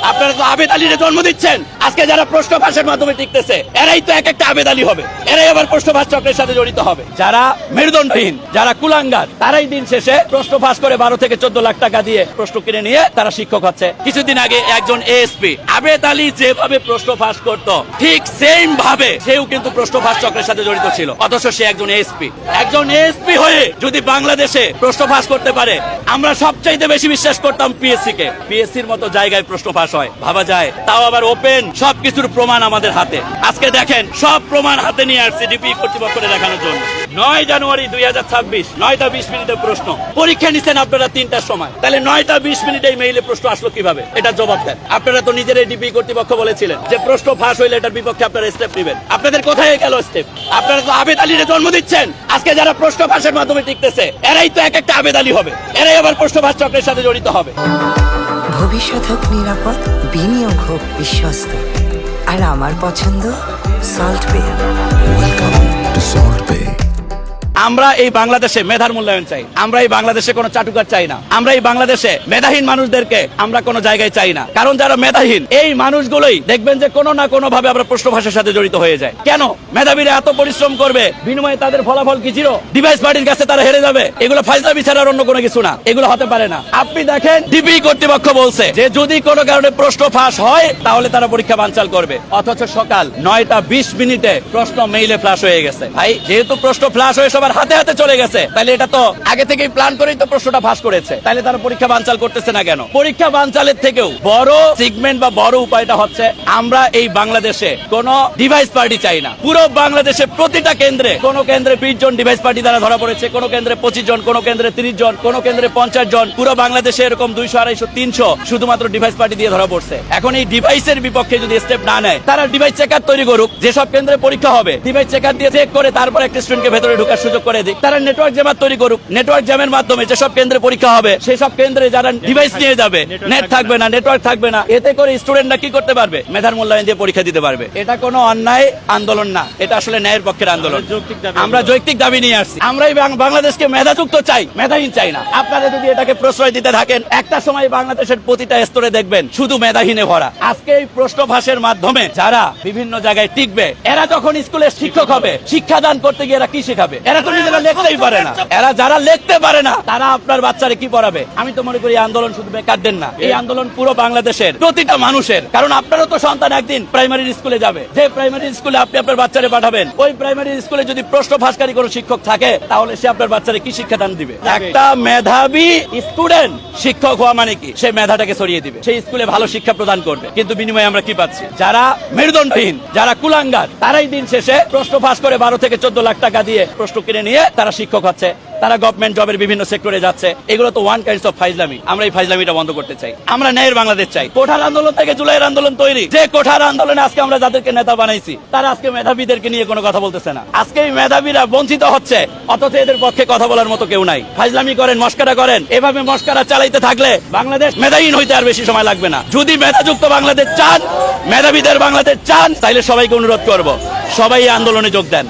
আপনারা তো আবেদ আলীর জন্ম দিচ্ছেন। আজকে যারা প্রশ্ন ফাঁসের মাধ্যমে টিকতেছে এরাই তো এক একটা আবেদ আলী হবে, এরাই আবার প্রশ্ন ফাঁস চক্রের সাথে জড়িত হবে। যারা মেরুদণ্ডহীন, যারা কুলাঙ্গার, তারাই দিন শেষে প্রশ্ন ফাঁস করে 12 থেকে 14 লাখ টাকা দিয়ে প্রশ্ন কিনে নিয়ে তারা শিক্ষক হচ্ছে। কিছুদিন আগে একজন এএসপি আবেদ আলী যেভাবে প্রশ্ন ফাঁস করত ঠিক সেম ভাবে সেও কিন্তু প্রশ্ন ফাঁস চক্রের সাথে জড়িত ছিল, অথচ সে একজন এএসপি। একজন এএসপি হয়ে যদি বাংলাদেশে প্রশ্ন ফাঁস করতে পারে, আমরা সবচাইতে বেশি বিশ্বাস করতাম পিএসসি কে। পিএসসির মতো জায়গায় প্রশ্ন ফাঁস হয়, ভাবা যায়, তাও আবার ওপেন, সবকিছুর প্রমাণ আমাদের হাতে। আজকে দেখেন সব প্রমাণ হাতে নিয়ে আসছে ডিপি কর্তৃপক্ষকে দেখানোর জন্য। 9 জানুয়ারি 2026 9টা 20 মিনিটে প্রশ্ন পরীক্ষা নিচ্ছেন আপনারা 3টার সময়, তাহলে 9টা 20 মিনিটে মেইলে প্রশ্ন আসলো কিভাবে? এটা জবাব দেন। আপনারা তো নিজেরাই ডিপি কর্তৃপক্ষ বলেছিলেন যে প্রশ্ন ফাঁস হইলে এটার বিপক্ষে আপনারা স্টেপ নেবেন। আপনাদের কোথায় গেল স্টেপ? আপনারা তো আবেদ আলীর জন্ম দিচ্ছেন। আজকে যারা প্রশ্ন ফাঁসের মাধ্যমে টিকতেছে এরাই তো এক একটা আবেদ আলী হবে, এরাই আবার প্রশ্ন ফাঁস চক্রের সাথে জড়িত হবে। ভবিষ্যৎ হোক নিরাপদ, বিনিয়োগ হোক বিশ্বস্ত, আর আমার পছন্দ salt pay. Welcome to salt pay. আমরা এই বাংলাদেশে মেধার মূল্যায়ন চাই। আমরা এই বাংলাদেশে কোনো চাটুকার চাই না। আমরা এই বাংলাদেশে মেধাহীন মানুষদেরকে আমরা কোনো জায়গায় চাই না। কারণ যারা মেধাহীন এই মানুষগুলোই দেখবেন যে কোনো না কোনো ভাবে আমরা প্রশ্ন ফাঁসের সাথে জড়িত হয়ে যায়। কেন মেধাবীরা এত পরিশ্রম করবে, বিনিময়ে তাদের ফলাফল কি ছিল? ডিভাইস পার্টির কাছে তারা হেরে যাবে। এগুলো ফাইজলামি ছাড়া আর অন্য কোনো কিছু না, এগুলো হতে পারে না। আপনি দেখেন ডিবি কর্তৃপক্ষ বলছে যে যদি কোনো কারণে প্রশ্ন ফাঁস হয় তাহলে তারা পরীক্ষা বানচাল করবে, অথচ সকাল 9টা 20 মিনিটে প্রশ্ন মেইলে ফ্লাশ হয়ে গেছে। ভাই যেহেতু প্রশ্ন ফ্লাশ হয়ে সবার হাতে হাতে চলে গেছে, তাহলে এটা তো আগে থেকেই প্ল্যান করেই তো প্রশ্নটা ফাঁস করেছে, তাহলে তারা পরীক্ষা বানচাল করতেছে না কেন? পরীক্ষা বানচালের থেকেও বড় সিগমেন্ট বা বড় উপায়টা হচ্ছে আমরা এই বাংলাদেশে কোনো ডিভাইস পার্টি চাই না। পুরো বাংলাদেশে প্রতিটা কেন্দ্রে, কোন কেন্দ্রে 20 জন ডিভাইস পার্টি দ্বারা ধরা পড়েছে, কোন কেন্দ্রে 25 জন, কোন কেন্দ্রে 30 জন, কোন কেন্দ্রে 50 জন। পুরো বাংলাদেশে এরকম 200, 250, 300 শুধুমাত্র ডিভাইস পার্টি দিয়ে ধরা পড়ছে। এখন এই ডিভাইসের বিপক্ষে যদি স্টেপ না নেয়, তারা ডিভাইস চেকার তৈরি করুক, যেসব কেন্দ্রে পরীক্ষা হবে ডিভাইস চেকার দিয়ে চেক করে তারপর একটা স্টুডেন্টকে ভেতরে ঢোকার সুযোগ করে দিক। তারা নেটওয়ার্ক জ্যামার তৈরি করুক, নেটওয়ার্ক জ্যামের মাধ্যমে যেসব কেন্দ্রে পরীক্ষা হবে সেই সব কেন্দ্রে যারা ডিভাইস নিয়ে যাবে, নেট থাকবে না, নেটওয়ার্ক থাকবে না, এতে করে স্টুডেন্টরা কি করতে পারবে? মেধার মূল্যায়ন দিয়ে পরীক্ষা দিতে পারবে। এটা কোনো অন্যায় আন্দোলন না, এটা আসলে ন্যায়ের পক্ষের আন্দোলন। আমরা যৌক্তিক দাবি নিয়ে আসছি। আমরা বাংলাদেশকে মেধাযুক্ত চাই, মেধাহীন চাই না। আপনারা যদি এটাকে প্রশ্রয় দিতে থাকেন, একটা সময় বাংলাদেশের প্রতিটা স্তরে দেখবেন শুধু মেধাহীনে ভরা। আজকে এই প্রশ্ন ফাঁসের মাধ্যমে যারা বিভিন্ন জায়গায় টিকবে, এরা যখন স্কুলে শিক্ষক হবে, শিক্ষাদান করতে গিয়ে এরা কি শেখাবে? এরা তো নিজেরা লিখতেই পারে না। এরা যারা লিখতে পারে না তারা আপনার বাচ্চারে কি পড়াবে? আমি তো মনে করি এই আন্দোলন শুধু বেকারদের না, এই আন্দোলন পুরো বাংলাদেশের প্রতিটা মানুষের। কারণ আপনারও তো সন্তান একদিন প্রাইমারি স্কুলে যাবে। যে প্রাইমারি স্কুলে আপনি আপনার বাচ্চারে পাঠাবেন, ওই প্রাইমারি স্কুলে যদি প্রশ্ন ফাঁসকারী কোনো শিক্ষক থাকে, তাহলে সে আপনার বাচ্চারে কি শিক্ষাদান দিবে? একটা মেধাবী স্টুডেন্ট শিক্ষক হওয়া মানে কি? সে মেধাটাকে ছড়িয়ে দিবে, সেই স্কুলে ভালো শিক্ষা প্রদান করবে। কিন্তু বিনিময়ে আমরা কি পাচ্ছি? যারা মেরুদণ্ডহীন, যারা কুলাঙ্গার, তারাই দিন শেষে প্রশ্ন ফাঁস করে 12 থেকে 14 লাখ টাকা দিয়ে প্রশ্ন কিনে নিয়ে তারা শিক্ষক হচ্ছে, তারা গভর্নমেন্ট জবের বিভিন্ন সেক্টরে যাচ্ছে। এগুলো তো ওয়ান কাইন্ডস অফ ফাইজলামি। আমরা এই ফাইজলামিটা বন্ধ করতে চাই। আমরা ন্যায়ের বাংলাদেশ চাই। কোঠার আন্দোলন থেকে জুলাইয়ের আন্দোলন তৈরি, যে কোঠার আন্দোলনে আজকে আমরা যাদেরকে নেতা বানাইছি, তারা আজকে মেধাবীদেরকে নিয়ে কোনো কথা বলতেছে না। আজকে এই মেধাবীরা বঞ্চিত হচ্ছে, অথচ এদের পক্ষে কথা বলার মতো কেউ নাই। ফাইজলামি করেন, মস্কারা করেন। এভাবে মস্কারা চালাইতে থাকলে বাংলাদেশ মেধাহীন হইতে আর বেশি সময় লাগবে না। যদি মেধাযুক্ত বাংলাদেশ চান, মেধাবীদের বাংলাদেশ চান, তাইলে সবাইকে অনুরোধ করব, সবাই এই আন্দোলনে যোগ দেন।